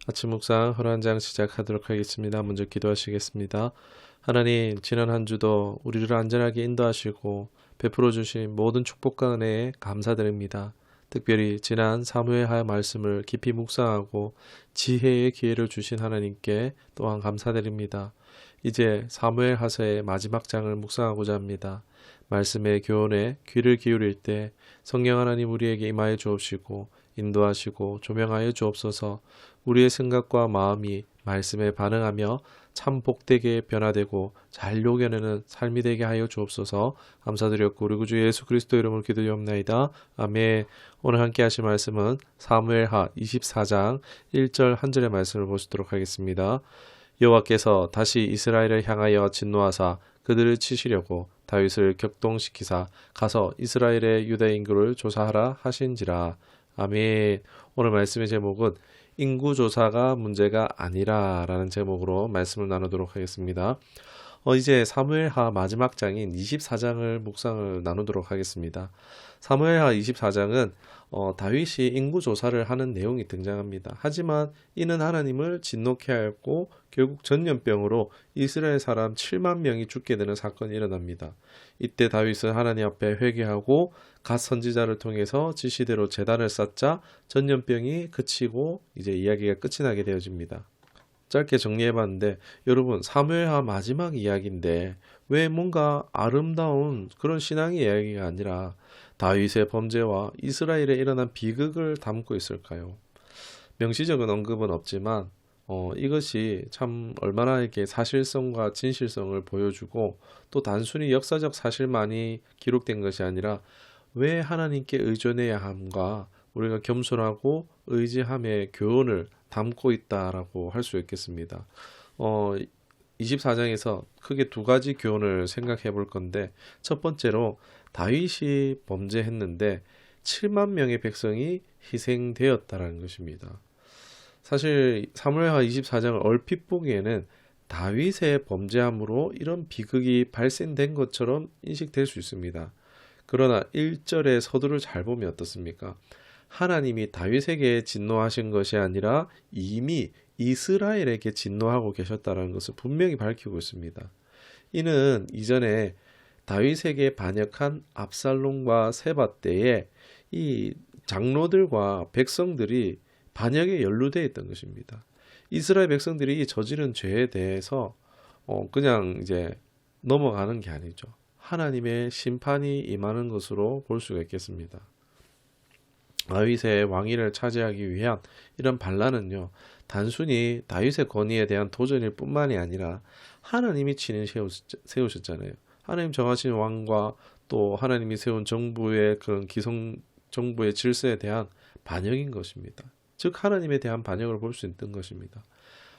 아침 묵상 하루 한 장 시작하도록 하겠습니다. 먼저 기도하시겠습니다. 하나님, 지난 한 주도 우리를 안전하게 인도하시고 베풀어 주신 모든 축복과 은혜에 감사드립니다. 특별히 지난 사무엘하 말씀을 깊이 묵상하고 지혜의 기회를 주신 하나님께 또한 감사드립니다. 이제 사무엘하서의 마지막 장을 묵상하고자 합니다. 말씀의 교훈에 귀를 기울일 때 성령 하나님 우리에게 임하여 주옵시고 인도하시고 조명하여 주옵소서. 우리의 생각과 마음이 말씀에 반응하며 참 복되게 변화되고 잘 녹여내는 삶이 되게 하여 주옵소서. 감사드렸고 우리 구주 예수 그리스도 이름으로 기도드리옵나이다. 아멘. 오늘 함께 하실 말씀은 사무엘하 24장 1절 한 절의 말씀을 보시도록 하겠습니다. 여호와께서 다시 이스라엘을 향하여 진노하사 그들을 치시려고 다윗을 격동시키사 가서 이스라엘의 유다 인구를 조사하라 하신지라. 아멘. 오늘 말씀의 제목은 인구조사가 문제가 아니라 라는 제목으로 말씀을 나누도록 하겠습니다. 이제 사무엘하 마지막 장인 24장을 묵상을 나누도록 하겠습니다. 사무엘하 24장은 다윗이 인구조사를 하는 내용이 등장합니다. 하지만 이는 하나님을 진노케 하였고 결국 전염병으로 이스라엘 사람 7만 명이 죽게 되는 사건이 일어납니다. 이때 다윗은 하나님 앞에 회개하고 갓 선지자를 통해서 지시대로 제단을 쌓자 전염병이 그치고 이제 이야기가 끝이 나게 되어집니다. 짧게 정리해봤는데 여러분, 사무엘하 마지막 이야기인데 왜 뭔가 아름다운 그런 신앙의 이야기가 아니라 다윗의 범죄와 이스라엘에 일어난 비극을 담고 있을까요? 명시적인 언급은 없지만 이것이 참 얼마나 이렇게 사실성과 진실성을 보여주고 또 단순히 역사적 사실만이 기록된 것이 아니라 왜 하나님께 의존해야 함과 우리가 겸손하고 의지함의 교훈을 담고 있다라고 할 수 있겠습니다. 24장에서 크게 두 가지 교훈을 생각해 볼 건데 첫 번째로 다윗이 범죄했는데 7만 명의 백성이 희생되었다라는 것입니다. 사실 사무엘하 24장을 얼핏 보기에는 다윗의 범죄함으로 이런 비극이 발생된 것처럼 인식될 수 있습니다. 그러나 1절의 서두를 잘 보면 어떻습니까? 하나님이 다윗에게 진노하신 것이 아니라 이미 이스라엘에게 진노하고 계셨다는 것을 분명히 밝히고 있습니다. 이는 이전에 다윗에게 반역한 압살롬과 세바 때에 이 장로들과 백성들이 반역에 연루되어 있던 것입니다. 이스라엘 백성들이 저지른 죄에 대해서 그냥 이제 넘어가는 게 아니죠. 하나님의 심판이 임하는 것으로 볼 수가 있겠습니다. 다윗의 왕위를 차지하기 위한 이런 반란은요, 단순히 다윗의 권위에 대한 도전일 뿐만이 아니라 하나님이 친히 세우셨잖아요. 하나님 정하신 왕과 또 하나님이 세운 정부의 그런 기성 정부의 질서에 대한 반역인 것입니다. 즉 하나님에 대한 반역을 볼 수 있는 것입니다.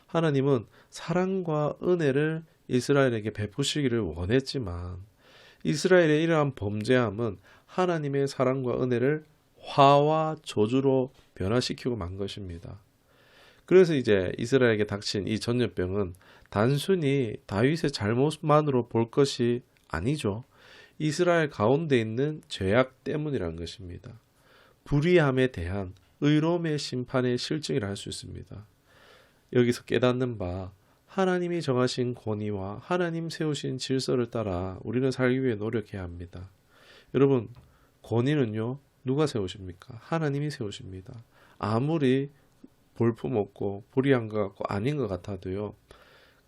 하나님은 사랑과 은혜를 이스라엘에게 베푸시기를 원했지만 이스라엘의 이러한 범죄함은 하나님의 사랑과 은혜를 화와 저주로 변화시키고 만 것입니다. 그래서 이제 이스라엘에게 닥친 이 전염병은 단순히 다윗의 잘못만으로 볼 것이 아니죠. 이스라엘 가운데 있는 죄악 때문이라는 것입니다. 불의함에 대한 의로움의 심판의 실증이라 할 수 있습니다. 여기서 깨닫는 바 하나님이 정하신 권위와 하나님 세우신 질서를 따라 우리는 살기 위해 노력해야 합니다. 여러분, 권위는요, 누가 세우십니까? 하나님이 세우십니다. 아무리 볼품없고 불의한 것 같고 아닌 것 같아도요,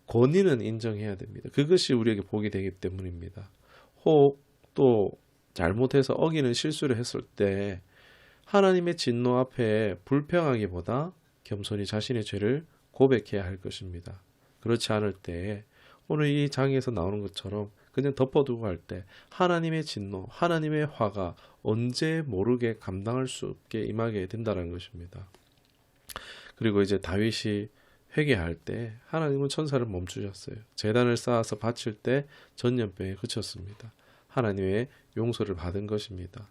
권위는 인정해야 됩니다. 그것이 우리에게 복이 되기 때문입니다. 혹 또 잘못해서 어기는 실수를 했을 때 하나님의 진노 앞에 불평하기보다 겸손히 자신의 죄를 고백해야 할 것입니다. 그렇지 않을 때 오늘 이 장에서 나오는 것처럼 그냥 덮어두고 할 때 하나님의 진노, 하나님의 화가 언제 모르게 감당할 수 없게 임하게 된다는 것입니다. 그리고 이제 다윗이 회개할 때 하나님은 천사를 멈추셨어요. 제단을 쌓아서 바칠 때 전염병에 그쳤습니다. 하나님의 용서를 받은 것입니다.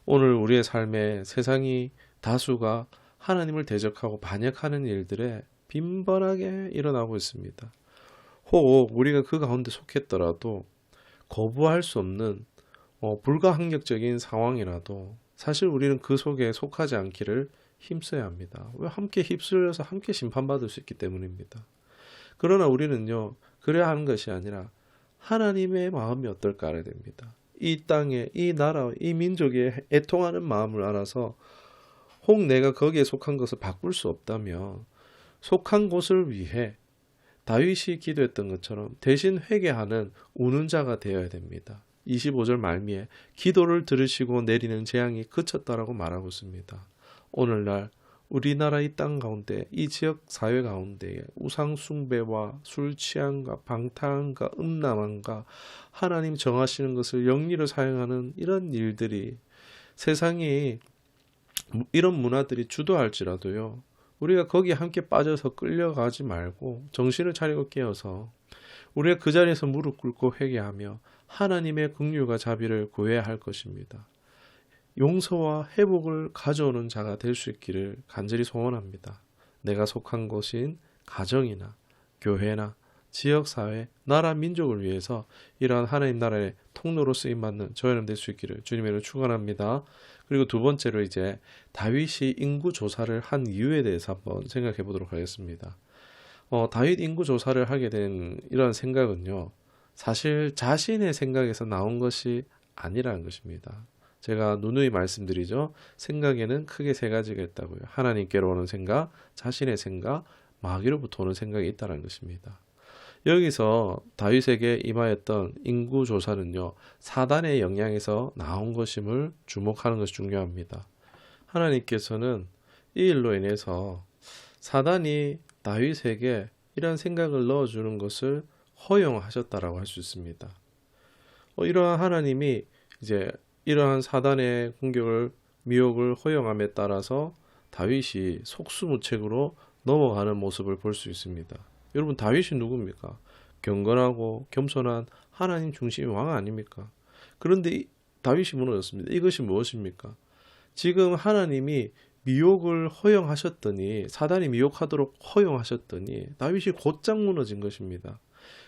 오늘 우리의 삶에 세상이 다수가 하나님을 대적하고 반역하는 일들에 빈번하게 일어나고 있습니다. 혹 우리가 그 가운데 속했더라도 거부할 수 없는 불가항력적인 상황이라도 사실 우리는 그 속에 속하지 않기를 힘써야 합니다. 왜? 함께 휩쓸려서 함께 심판받을 수 있기 때문입니다. 그러나 우리는요, 그래야 하는 것이 아니라 하나님의 마음이 어떨까 알아야 됩니다. 이 땅에, 이 나라, 이 민족에 애통하는 마음을 알아서 혹 내가 거기에 속한 것을 바꿀 수 없다면 속한 곳을 위해 다윗이 기도했던 것처럼 대신 회개하는 우는 자가 되어야 됩니다. 25절 말미에 기도를 들으시고 내리는 재앙이 그쳤다라고 말하고 있습니다. 오늘날 우리나라 이 땅 가운데, 이 지역 사회 가운데 우상 숭배와 술 취함과 방탕함과 음란함과 하나님 정하시는 것을 영리로 사용하는 이런 일들이, 세상이 이런 문화들이 주도할지라도요, 우리가 거기에 함께 빠져서 끌려가지 말고 정신을 차리고 깨어서 우리가 그 자리에서 무릎 꿇고 회개하며 하나님의 긍휼과 자비를 구해야 할 것입니다. 용서와 회복을 가져오는 자가 될 수 있기를 간절히 소원합니다. 내가 속한 곳인 가정이나 교회나 지역사회, 나라, 민족을 위해서 이러한 하나님 나라의 통로로 쓰임받는 저 여러분 될 수 있기를 주님의 이름으로 축원합니다. 그리고 두 번째로 이제 다윗이 인구 조사를 한 이유에 대해서 한번 생각해 보도록 하겠습니다. 다윗 인구 조사를 하게 된 이런 생각은요, 사실 자신의 생각에서 나온 것이 아니라는 것입니다. 제가 누누이 말씀드리죠. 생각에는 크게 세 가지가 있다고요. 하나님께로 오는 생각, 자신의 생각, 마귀로부터 오는 생각이 있다는 것입니다. 여기서 다윗에게 임하였던 인구 조사는요, 사단의 영향에서 나온 것임을 주목하는 것이 중요합니다. 하나님께서는 이 일로 인해서 사단이 다윗에게 이러한 생각을 넣어주는 것을 허용하셨다라고 할 수 있습니다. 이러한 하나님이 이제 이러한 사단의 공격을, 미혹을 허용함에 따라서 다윗이 속수무책으로 넘어가는 모습을 볼 수 있습니다. 여러분, 다윗이 누굽니까? 경건하고 겸손한 하나님 중심의 왕 아닙니까? 그런데 다윗이 무너졌습니다. 이것이 무엇입니까? 지금 하나님이 미혹을 허용하셨더니, 사단이 미혹하도록 허용하셨더니 다윗이 곧장 무너진 것입니다.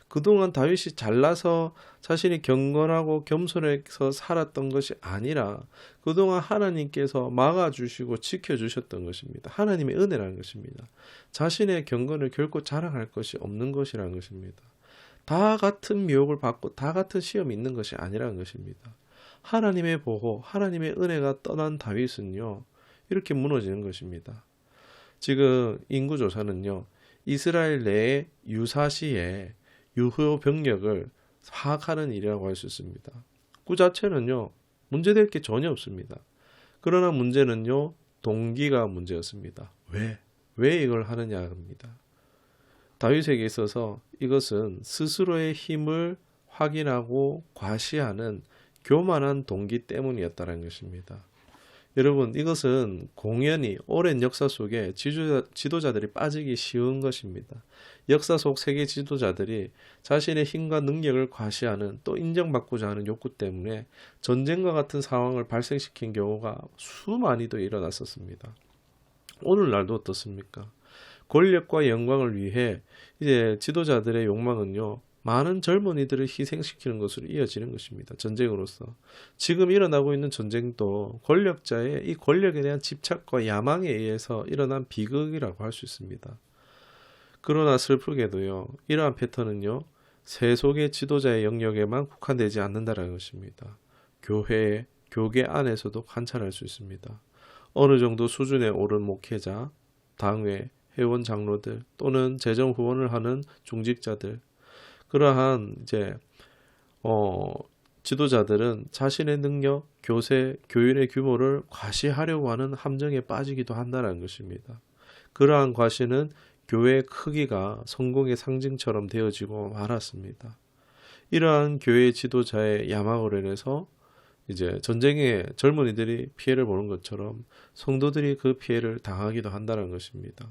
그동안 다윗이 잘나서 자신이 경건하고 겸손해서 살았던 것이 아니라 그동안 하나님께서 막아주시고 지켜주셨던 것입니다. 하나님의 은혜라는 것입니다. 자신의 경건을 결코 자랑할 것이 없는 것이라는 것입니다. 다 같은 미혹을 받고 다 같은 시험이 있는 것이 아니라는 것입니다. 하나님의 보호, 하나님의 은혜가 떠난 다윗은요, 이렇게 무너지는 것입니다. 지금 인구조사는요, 이스라엘 내의 유사시에 유효 병력을 파악하는 일이라고 할 수 있습니다. 그 자체는요, 문제될 게 전혀 없습니다. 그러나 문제는요, 동기가 문제였습니다. 왜 이걸 하느냐입니다. 다윗에게 있어서 이것은 스스로의 힘을 확인하고 과시하는 교만한 동기 때문이었다는 것입니다. 여러분, 이것은 공연히 오랜 역사 속에 지도자들이 빠지기 쉬운 것입니다. 역사 속 세계 지도자들이 자신의 힘과 능력을 과시하는, 또 인정받고자 하는 욕구 때문에 전쟁과 같은 상황을 발생시킨 경우가 수많이도 일어났었습니다. 오늘날도 어떻습니까? 권력과 영광을 위해 이제 지도자들의 욕망은요, 많은 젊은이들을 희생시키는 것으로 이어지는 것입니다. 전쟁으로서. 지금 일어나고 있는 전쟁도 권력자의 이 권력에 대한 집착과 야망에 의해서 일어난 비극이라고 할 수 있습니다. 그러나 슬프게도요, 이러한 패턴은요, 세속의 지도자의 영역에만 국한되지 않는다는 것입니다. 교계 안에서도 관찰할 수 있습니다. 어느 정도 수준에 오른 목회자, 당회, 회원 장로들 또는 재정 후원을 하는 중직자들, 그러한 이제 지도자들은 자신의 능력, 교세, 교인의 규모를 과시하려고 하는 함정에 빠지기도 한다는 것입니다. 그러한 과시는 교회의 크기가 성공의 상징처럼 되어지고 말았습니다. 이러한 교회 지도자의 야망으로 인해서 이제 전쟁에 젊은이들이 피해를 보는 것처럼 성도들이 그 피해를 당하기도 한다는 것입니다.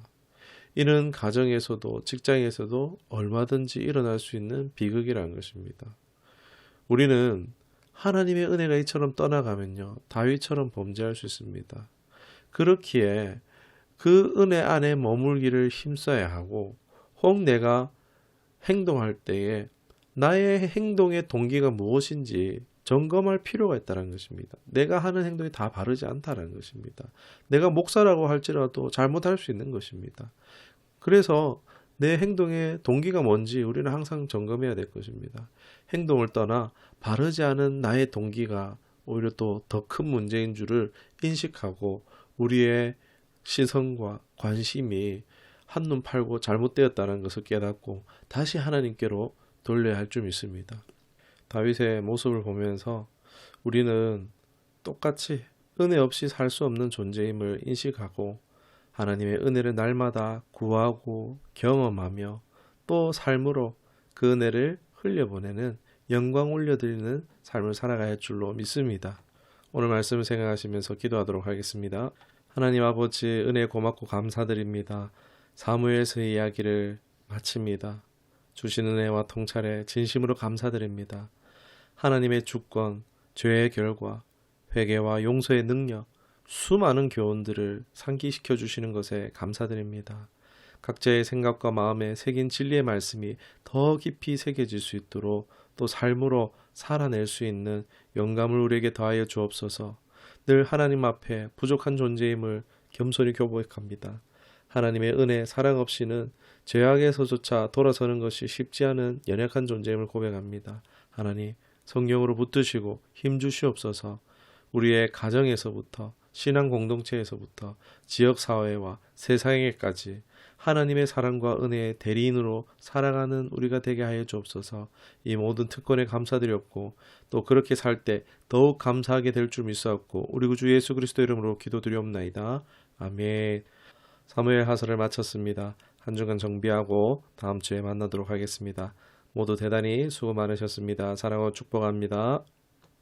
이는 가정에서도 직장에서도 얼마든지 일어날 수 있는 비극이라는 것입니다. 우리는 하나님의 은혜가 이처럼 떠나가면요, 다윗처럼 범죄할 수 있습니다. 그렇기에 그 은혜 안에 머물기를 힘써야 하고, 혹 내가 행동할 때에 나의 행동의 동기가 무엇인지 점검할 필요가 있다는 것입니다. 내가 하는 행동이 다 바르지 않다는 것입니다. 내가 목사라고 할지라도 잘못할 수 있는 것입니다. 그래서 내 행동의 동기가 뭔지 우리는 항상 점검해야 될 것입니다. 행동을 떠나 바르지 않은 나의 동기가 오히려 또 더 큰 문제인 줄을 인식하고 우리의 시선과 관심이 한눈 팔고 잘못되었다는 것을 깨닫고 다시 하나님께로 돌려야 할 줄 믿습니다. 다윗의 모습을 보면서 우리는 똑같이 은혜 없이 살 수 없는 존재임을 인식하고 하나님의 은혜를 날마다 구하고 경험하며 또 삶으로 그 은혜를 흘려보내는 영광 올려드리는 삶을 살아가야 할 줄로 믿습니다. 오늘 말씀을 생각하시면서 기도하도록 하겠습니다. 하나님 아버지 은혜 고맙고 감사드립니다. 사무엘서의 이야기를 마칩니다. 주신 은혜와 통찰에 진심으로 감사드립니다. 하나님의 주권, 죄의 결과, 회개와 용서의 능력, 수많은 교훈들을 상기시켜 주시는 것에 감사드립니다. 각자의 생각과 마음에 새긴 진리의 말씀이 더 깊이 새겨질 수 있도록 또 삶으로 살아낼 수 있는 영감을 우리에게 더하여 주옵소서. 늘 하나님 앞에 부족한 존재임을 겸손히 고백합니다. 하나님의 은혜, 사랑 없이는 죄악에서조차 돌아서는 것이 쉽지 않은 연약한 존재임을 고백합니다. 하나님, 성령으로 붙드시고 힘주시옵소서. 우리의 가정에서부터 신앙 공동체에서부터 지역사회와 세상에까지 하나님의 사랑과 은혜의 대리인으로 살아가는 우리가 되게 하여 주옵소서. 이 모든 특권에 감사드렸고 또 그렇게 살 때 더욱 감사하게 될 줄 믿사옵고 우리 구주 예수 그리스도 이름으로 기도드리옵나이다. 아멘. 사무엘 하서를 마쳤습니다. 한 주간 정비하고 다음 주에 만나도록 하겠습니다. 모두 대단히 수고 많으셨습니다. 사랑하고 축복합니다.